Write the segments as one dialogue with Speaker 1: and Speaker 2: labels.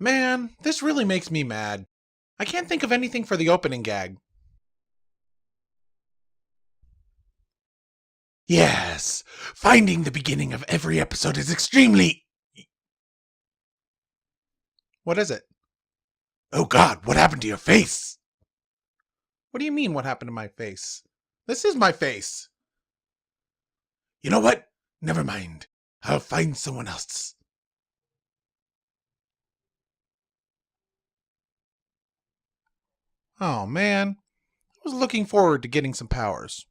Speaker 1: Man, this really makes me mad. I can't think of anything for the opening gag. Yes, finding the beginning of every episode is extremely... What is it? Oh God, what happened to your face? What do you mean, what happened to my face? This is my face. You know what? Never mind. I'll find someone else. Oh man, I was looking forward to getting some powers.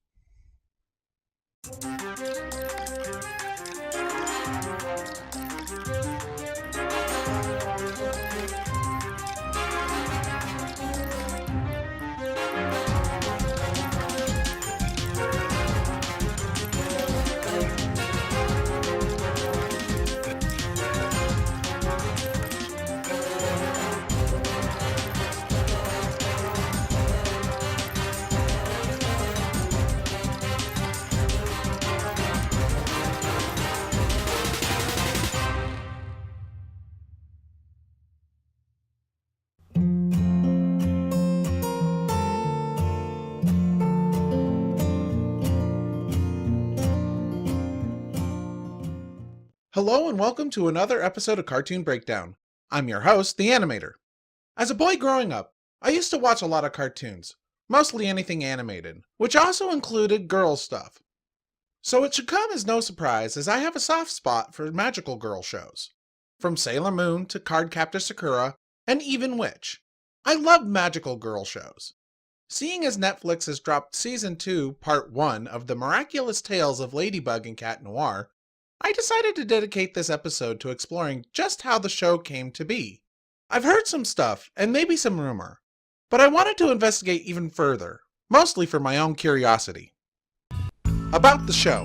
Speaker 1: Hello and welcome to another episode of Cartoon Breakdown. I'm your host, the Animator. As a boy growing up, I used to watch a lot of cartoons, mostly anything animated, which also included girl stuff. So it should come as no surprise as I have a soft spot for magical girl shows. From Sailor Moon to Cardcaptor Sakura, and even Witch. I love magical girl shows. Seeing as Netflix has dropped Season 2, Part 1 of The Miraculous Tales of Ladybug and Cat Noir, I decided to dedicate this episode to exploring just how the show came to be. I've heard some stuff, and maybe some rumor, but I wanted to investigate even further, mostly for my own curiosity. About the show.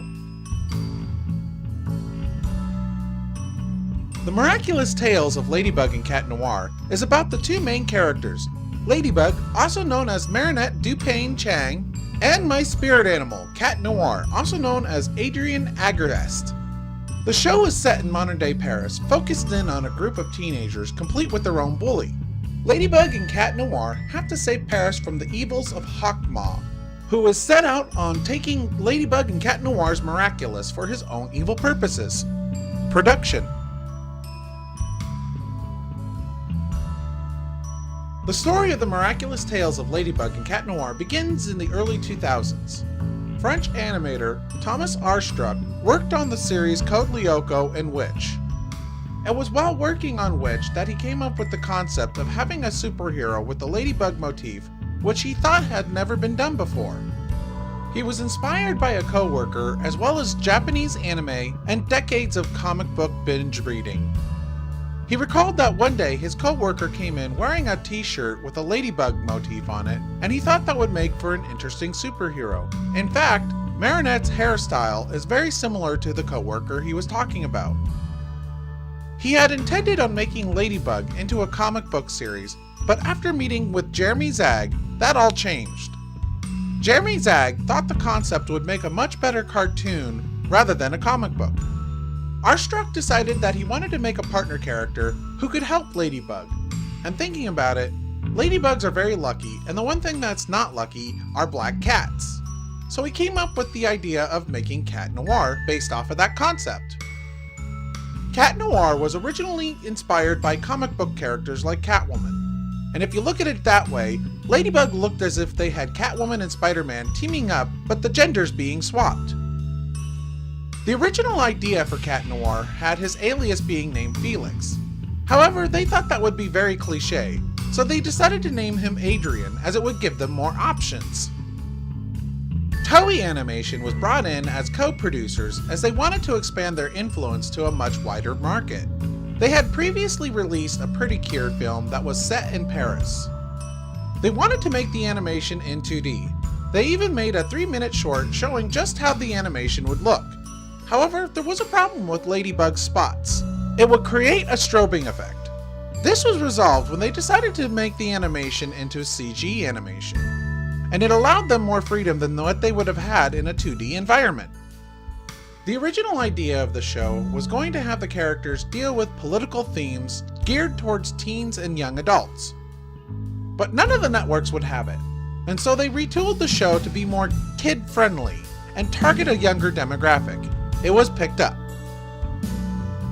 Speaker 1: The Miraculous Tales of Ladybug and Cat Noir is about the two main characters, Ladybug, also known as Marinette Dupain Chang, and my spirit animal, Cat Noir, also known as Adrien Agreste. The show is set in modern-day Paris, focused in on a group of teenagers complete with their own bully. Ladybug and Cat Noir have to save Paris from the evils of Hawkmaw, who is set out on taking Ladybug and Cat Noir's Miraculous for his own evil purposes. Production. The story of the Miraculous Tales of Ladybug and Cat Noir begins in the early 2000s. French animator Thomas Astruc worked on the series Code Lyoko and Witch. It was while working on Witch that he came up with the concept of having a superhero with the Ladybug motif, which he thought had never been done before. He was inspired by a co-worker as well as Japanese anime and decades of comic book binge reading. He recalled that one day his co-worker came in wearing a t-shirt with a ladybug motif on it, and he thought that would make for an interesting superhero. In fact, Marinette's hairstyle is very similar to the co-worker he was talking about. He had intended on making Ladybug into a comic book series, but after meeting with Jeremy Zag, that all changed. Jeremy Zag thought the concept would make a much better cartoon rather than a comic book. Astruc decided that he wanted to make a partner character who could help Ladybug. And thinking about it, ladybugs are very lucky, and the one thing that's not lucky are black cats. So he came up with the idea of making Cat Noir based off of that concept. Cat Noir was originally inspired by comic book characters like Catwoman. And if you look at it that way, Ladybug looked as if they had Catwoman and Spider-Man teaming up, but the genders being swapped. The original idea for Cat Noir had his alias being named Felix. However, they thought that would be very cliche, so they decided to name him Adrien as it would give them more options. Toei Animation was brought in as co-producers as they wanted to expand their influence to a much wider market. They had previously released a Pretty Cure film that was set in Paris. They wanted to make the animation in 2D. They even made a 3-minute short showing just how the animation would look. However, there was a problem with Ladybug's spots. It would create a strobing effect. This was resolved when they decided to make the animation into CG animation, and it allowed them more freedom than what they would have had in a 2D environment. The original idea of the show was going to have the characters deal with political themes geared towards teens and young adults. But none of the networks would have it, and so they retooled the show to be more kid-friendly and target a younger demographic. It was picked up.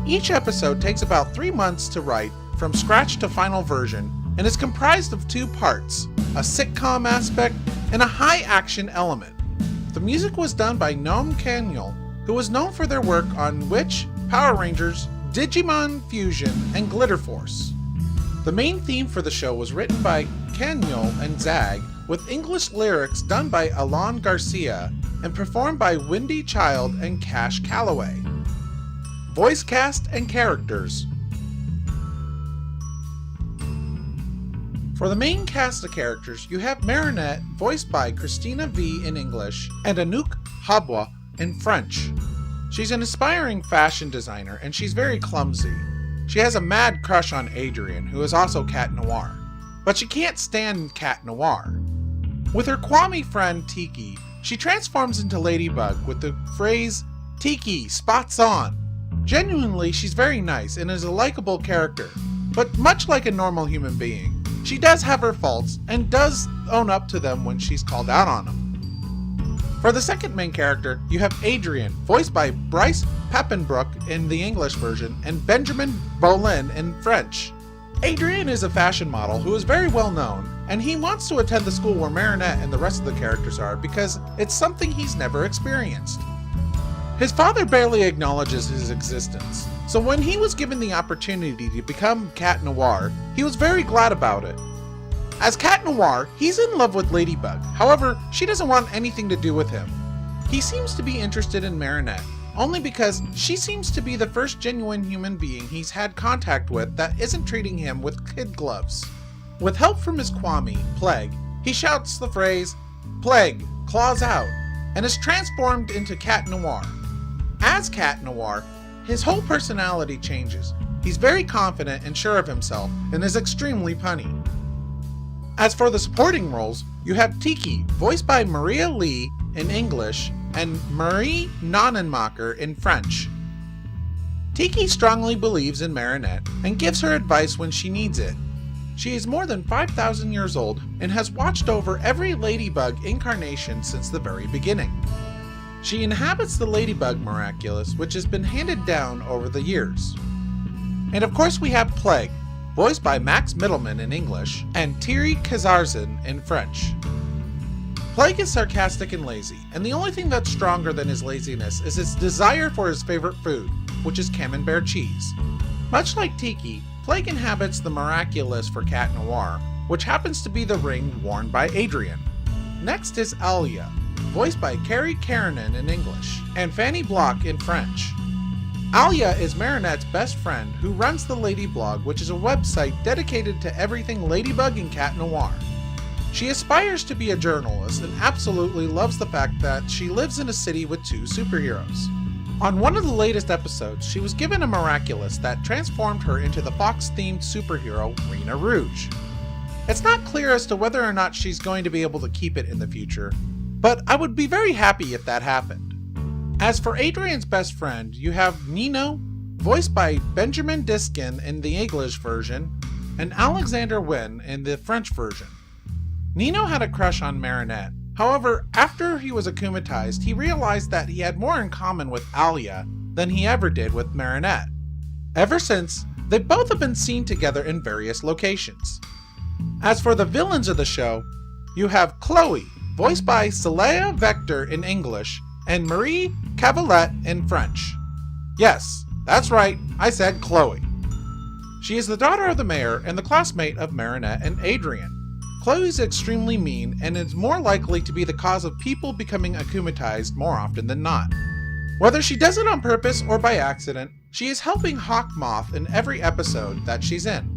Speaker 1: Each episode takes about 3 months to write from scratch to final version and is comprised of 2 parts, a sitcom aspect and a high-action element. The music was done by Noam Caniel, who was known for their work on Witch, Power Rangers, Digimon Fusion, and Glitter Force. The main theme for the show was written by Caniel and Zag, with English lyrics done by Alon Garcia and performed by Wendy Child and Cash Calloway. Voice cast and characters. For the main cast of characters, you have Marinette, voiced by Christina V in English, and Anouk Habwa in French. She's an aspiring fashion designer, and she's very clumsy. She has a mad crush on Adrian, who is also Cat Noir, but she can't stand Cat Noir. With her Kwame friend Tiki, she transforms into Ladybug with the phrase, "Tiki, spots on." Genuinely, she's very nice and is a likable character, but much like a normal human being, she does have her faults and does own up to them when she's called out on them. For the second main character, you have Adrian, voiced by Bryce Papenbrook in the English version and Benjamin Bolin in French. Adrian is a fashion model who is very well known, and he wants to attend the school where Marinette and the rest of the characters are because it's something he's never experienced. His father barely acknowledges his existence, so when he was given the opportunity to become Cat Noir, he was very glad about it. As Cat Noir, he's in love with Ladybug, however, she doesn't want anything to do with him. He seems to be interested in Marinette, only because she seems to be the first genuine human being he's had contact with that isn't treating him with kid gloves. With help from his Kwame, Plague, he shouts the phrase, "Plague, claws out," and is transformed into Cat Noir. As Cat Noir, his whole personality changes. He's very confident and sure of himself, and is extremely punny. As for the supporting roles, you have Tiki, voiced by Maria Lee in English, and Marie Nonnenmacher in French. Tiki strongly believes in Marinette and gives her advice when she needs it. She is more than 5,000 years old and has watched over every Ladybug incarnation since the very beginning. She inhabits the Ladybug Miraculous, which has been handed down over the years. And of course we have Plague, voiced by Max Middleman in English and Thierry Kazarzin in French. Plague is sarcastic and lazy, and the only thing that's stronger than his laziness is his desire for his favorite food, which is Camembert cheese. Much like Tiki, Plague inhabits the Miraculous for Cat Noir, which happens to be the ring worn by Adrian. Next is Alia, voiced by Carrie Karanen in English and Fanny Block in French. Alia is Marinette's best friend who runs the Lady Blog, which is a website dedicated to everything Ladybug and Cat Noir. She aspires to be a journalist and absolutely loves the fact that she lives in a city with 2 superheroes. On one of the latest episodes, she was given a Miraculous that transformed her into the Fox-themed superhero Rena Rouge. It's not clear as to whether or not she's going to be able to keep it in the future, but I would be very happy if that happened. As for Adrian's best friend, you have Nino, voiced by Benjamin Diskin in the English version, and Alexander Wynn in the French version. Nino had a crush on Marinette. However, after he was akumatized, he realized that he had more in common with Alia than he ever did with Marinette. Ever since, they both have been seen together in various locations. As for the villains of the show, you have Chloe, voiced by Celea Vector in English, and Marie Cavalette in French. Yes, that's right, I said Chloe. She is the daughter of the mayor and the classmate of Marinette and Adrian. Chloe's extremely mean and is more likely to be the cause of people becoming akumatized more often than not. Whether she does it on purpose or by accident, she is helping Hawkmoth in every episode that she's in.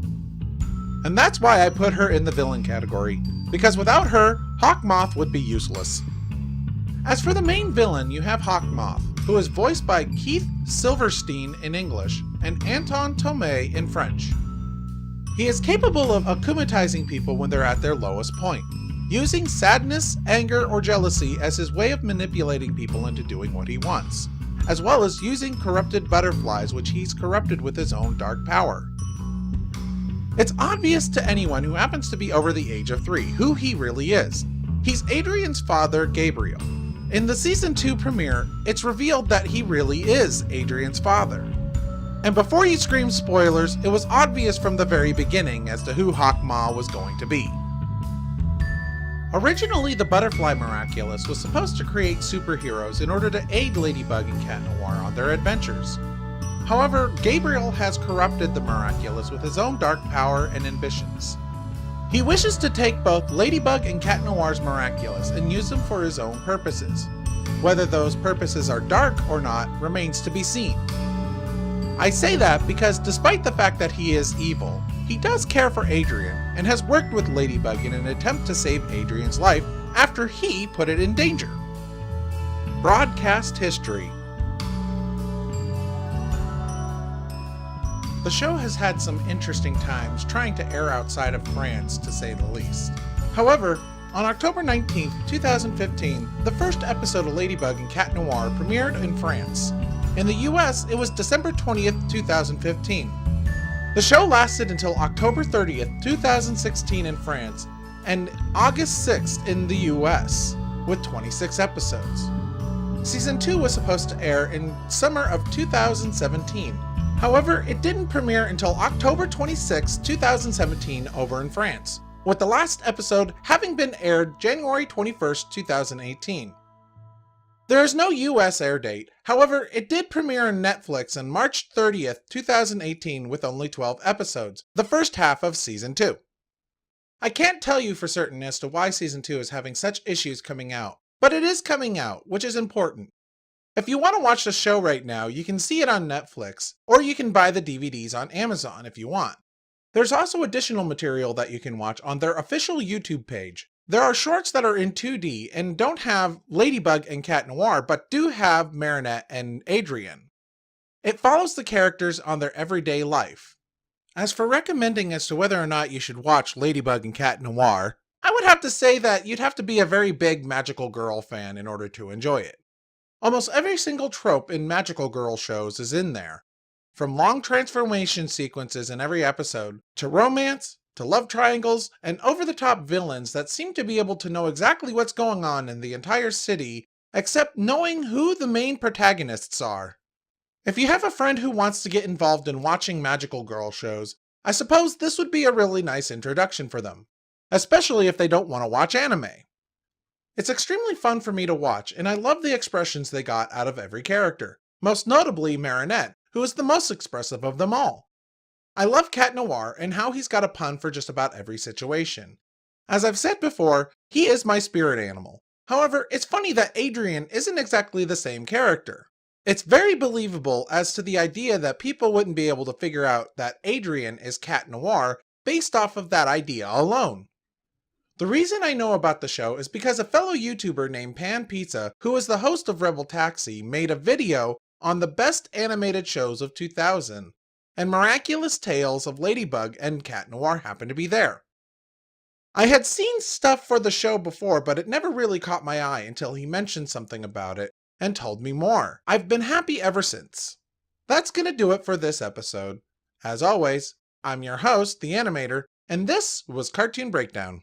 Speaker 1: And that's why I put her in the villain category, because without her, Hawkmoth would be useless. As for the main villain, you have Hawkmoth, who is voiced by Keith Silverstein in English and Anton Tomei in French. He is capable of akumatizing people when they're at their lowest point, using sadness, anger, or jealousy as his way of manipulating people into doing what he wants. as well as using corrupted butterflies which he's corrupted with his own dark power. It's obvious to anyone who happens to be over the age of 3 who he really is. He's Adrian's father, Gabriel. In the Season 2 premiere, it's revealed that he really is Adrian's father. And before you scream spoilers, it was obvious from the very beginning as to who Hawkmaw was going to be. Originally, the Butterfly Miraculous was supposed to create superheroes in order to aid Ladybug and Cat Noir on their adventures. However, Gabriel has corrupted the Miraculous with his own dark power and ambitions. He wishes to take both Ladybug and Cat Noir's Miraculous and use them for his own purposes. Whether those purposes are dark or not remains to be seen. I say that because despite the fact that he is evil, he does care for Adrian and has worked with Ladybug in an attempt to save Adrian's life after he put it in danger. Broadcast history. The show has had some interesting times trying to air outside of France, to say the least. However, on October 19, 2015, the first episode of Ladybug and Cat Noir premiered in France. In the US, it was December 20th, 2015. The show lasted until October 30th, 2016 in France, and August 6th in the US, with 26 episodes. Season 2 was supposed to air in summer of 2017. However, it didn't premiere until October 26, 2017 over in France, with the last episode having been aired January 21, 2018. There is no US air date, however, it did premiere on Netflix on March 30, 2018 with only 12 episodes, the first half of Season 2. I can't tell you for certain as to why Season 2 is having such issues coming out, but it is coming out, which is important. If you want to watch the show right now, you can see it on Netflix, or you can buy the DVDs on Amazon if you want. There's also additional material that you can watch on their official YouTube page. There are shorts that are in 2D and don't have Ladybug and Cat Noir, but do have Marinette and Adrian. It follows the characters on their everyday life. As for recommending as to whether or not you should watch Ladybug and Cat Noir, I would have to say that you'd have to be a very big Magical Girl fan in order to enjoy it. Almost every single trope in Magical Girl shows is in there, from long transformation sequences in every episode, to romance, to love triangles, and over-the-top villains that seem to be able to know exactly what's going on in the entire city, except knowing who the main protagonists are. If you have a friend who wants to get involved in watching Magical Girl shows, I suppose this would be a really nice introduction for them, especially if they don't want to watch anime. It's extremely fun for me to watch, and I love the expressions they got out of every character, most notably Marinette, who is the most expressive of them all. I love Cat Noir and how he's got a pun for just about every situation. As I've said before, he is my spirit animal. However, it's funny that Adrian isn't exactly the same character. It's very believable as to the idea that people wouldn't be able to figure out that Adrian is Cat Noir based off of that idea alone. The reason I know about the show is because a fellow YouTuber named Pan Pizza, who is the host of Rebel Taxi, made a video on the best animated shows of 2000, and Miraculous Tales of Ladybug and Cat Noir happened to be there. I had seen stuff for the show before, but it never really caught my eye until he mentioned something about it and told me more. I've been happy ever since. That's gonna do it for this episode. As always, I'm your host, the Animator, and this was Cartoon Breakdown.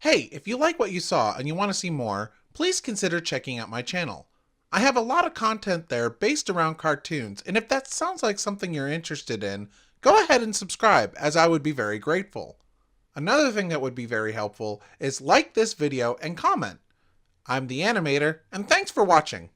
Speaker 1: Hey, if you like what you saw and you want to see more, please consider checking out my channel. I have a lot of content there based around cartoons, and if that sounds like something you're interested in, go ahead and subscribe, as I would be very grateful. Another thing that would be very helpful is like this video and comment. I'm the Animator, and thanks for watching.